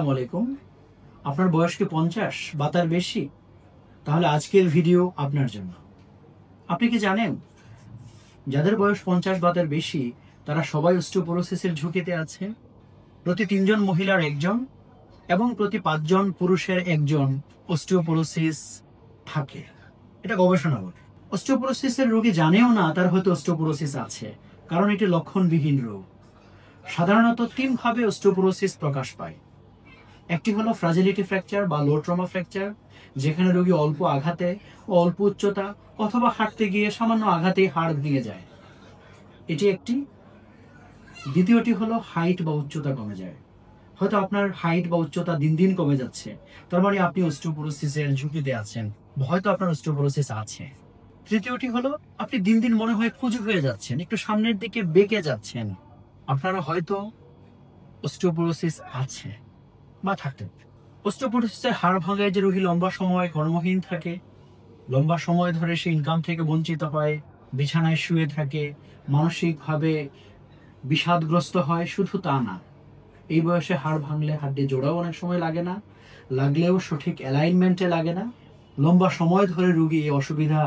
আসসালামু আলাইকুম। আপনার বয়স কি 50 বা তার বেশি? তাহলে আজকের ভিডিও আপনার জন্য। আপনি কি জানেন যাদের বয়স 50 বা তার বেশি তারা সবাই অস্টিওপোরোসিসের ঝুঁকিতে আছে? প্রতি 3 জন মহিলার একজন এবং প্রতি 5 জন পুরুষের একজন অস্টিওপোরোসিস থাকে। এটা গবেষণা বলে। অস্টিওপোরোসিসের রোগী জানেও না তার হয়তো অস্টিওপোরোসিস আছে, কারণ এটি লক্ষণবিহীন রোগ। সাধারণত 3 ভাবে অস্টিওপোরোসিস প্রকাশ পায়। একটি হলো ফ্রাজিলিটি ফ্র্যাকচার বা লো ট্রমা ফ্র্যাকচার, যেখানে রোগী অল্প আঘাতে ও অল্প উচ্চতা অথবা হাঁটতে গিয়ে সামান্য আঘাতেই হাড় ভেঙে যায়। এটি একটি। দ্বিতীয়টি হলো হাইট বা উচ্চতা কমে যায়। হয়তো আপনার হাইট বা উচ্চতা দিন দিন কমে যাচ্ছে, তার মানে আপনি অস্টিওপোরোসিসের ঝুঁকিতে আছেন, হয়তো আপনার অস্টিওপোরোসিস আছে। তৃতীয়টি হলো আপনি দিন দিন মনে হয় কুঁজো হয়ে যাচ্ছেন, একটু সামনের দিকে বেঁকে যাচ্ছেন, আপনারা হয়তো অস্টিওপোরোসিস আছে বা থাকতে পারে। অস্টিওপোরোসিসের হাড় ভাঙায় যে রোগী লম্বা সময় কর্মহীন থাকে, লম্বা সময় ধরে সে ইনকাম থেকে বঞ্চিত হয়, বিছানায় শুয়ে থাকে, মানসিকভাবে বিষাদগ্রস্ত হয়, শুধু তা না, এই বয়সে হাড় ভাঙলে হাড্ডি জোড়াও অনেক সময় লাগে না, লাগলেও সঠিক অ্যালাইনমেন্টে লাগে না। লম্বা সময় ধরে রোগী এই অসুবিধা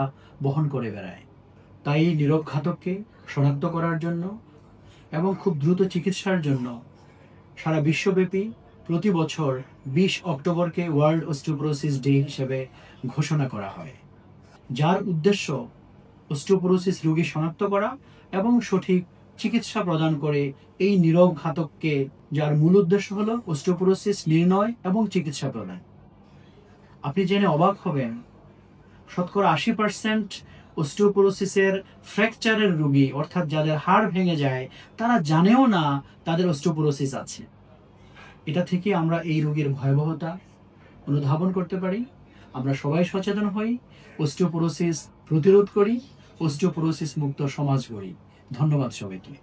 বহন করে বেড়ায়। তাই এই নীরব ঘাতককে শনাক্ত করার জন্য এবং খুব দ্রুত চিকিৎসার জন্য সারা বিশ্বব্যাপী প্রতি বছর 20 অক্টোবরকে ওয়ার্ল্ড অস্টিওপোরোসিস ডে হিসেবে ঘোষণা করা হয়, যার উদ্দেশ্য অস্টিওপোরোসিস রোগী শনাক্ত করা এবং সঠিক চিকিৎসা প্রদান করে এই নীরব ঘাতককে, যার মূল উদ্দেশ্য হলো অস্টিওপোরোসিস নির্ণয় এবং চিকিৎসা প্রদান। আপনি জেনে অবাক হবেন, শতকরা 80% অস্টিওপোরোসিসের ফ্র্যাকচারের রোগী, অর্থাৎ যাদের হাড় ভেঙে যায়, তারা জানেও না তাদের অস্টিওপোরোসিস আছে। এটা থেকে আমরা এই রোগের ভয়াবহতা অনুধাবন করতে পারি। আমরা সবাই সচেতন হই, অস্টিওপোরোসিস প্রতিরোধ করি, অস্টিওপোরোসিস মুক্ত সমাজ গড়ি। ধন্যবাদ সবাইকে।